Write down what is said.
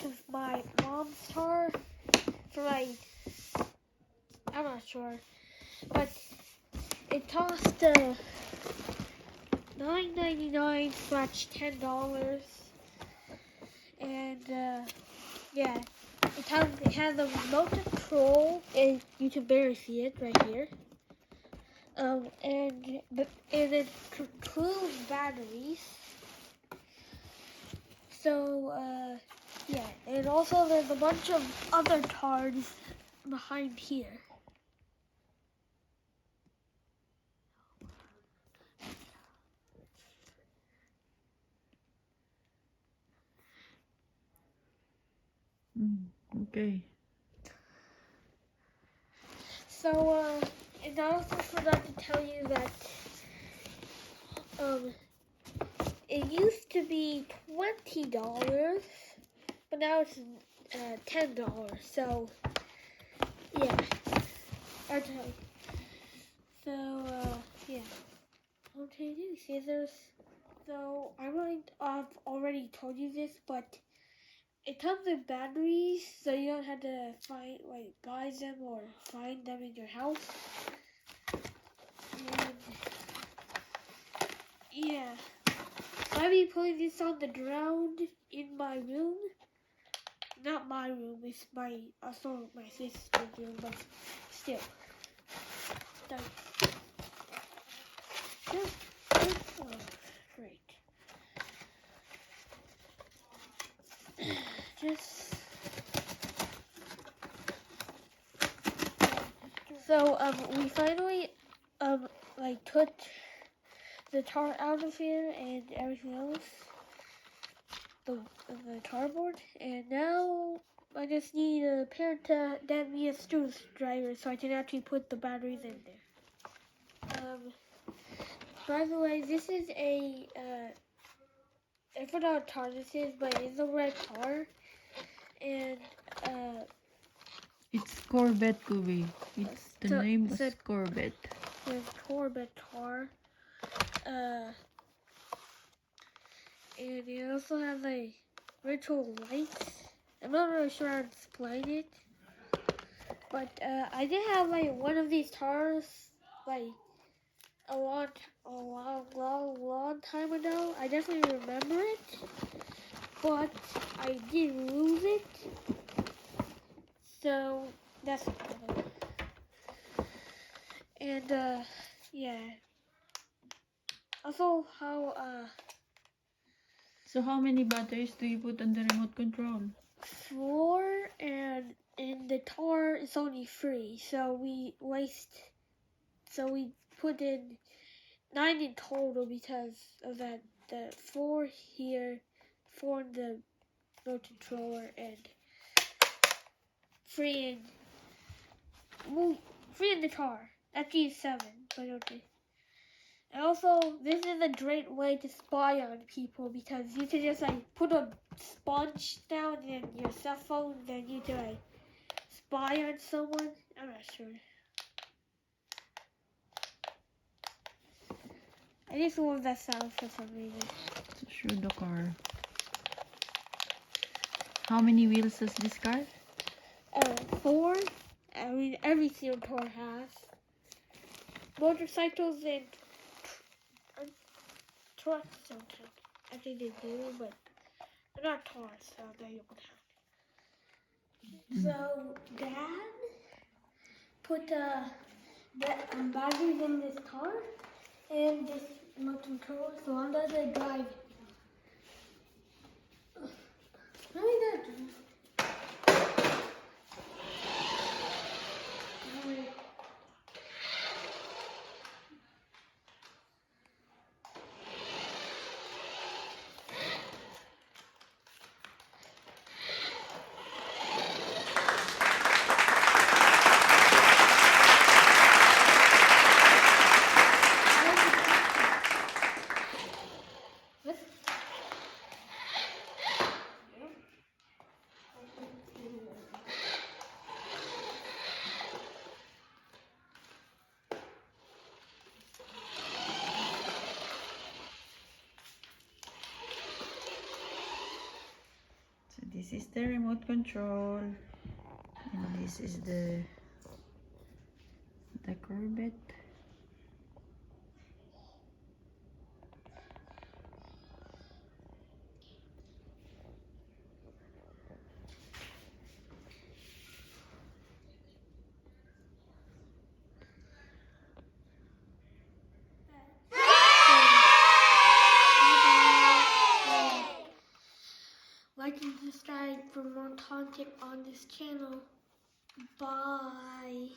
of my mom's car for like, I'm not sure, but it cost $9.99/$10, and yeah, it has a remote control, and you can barely see it right here. And it includes batteries. So yeah, and also there's a bunch of other cars behind here. Okay. So and I also forgot to tell you that it used to be $20, but now it's $10. So yeah, okay. So yeah, okay. See, so I've already told you this, but it comes with batteries, so you don't have to buy them or find them in your house. And yeah, I'll be putting this on the ground in my room. Not my room, it's also my sister's room, but still. So, oh, great. So we finally took the tar out of here and everything else, the cardboard, and now I just need a parent to get me a screwdriver so I can actually put the batteries in there. By the way, this is a I forgot what car this is, but it's a red car, and it's Corvette, Kubi. The name is Corvette. It's a Corvette car. And it also has virtual lights. I'm not really sure how to explain it, but I did have one of these cars a long time ago. I definitely remember it, but I did lose it. So that's the problem. And yeah. Also, So how many batteries do you put on the remote control? 4, and in the car it's only 3. So we put in 9 in total because of that. The 4 here, 4 in the remote controller, and 3 in the car. Actually 7, but okay. And also, this is a great way to spy on people because you can just put a sponge down in your cell phone, then you can spy on someone. I'm not sure. I just love that sound for some reason. So show the car. How many wheels does this car? 4. I mean, every single car has. Motorcycles and trucks don't count. I think they do, but they're not cars, so they don't count. So, Dad put batteries in this car and this remote control, so I'm gonna drive. What are we gonna do? is the remote control, and this is the Corvette. Like and subscribe for more content on this channel. Bye.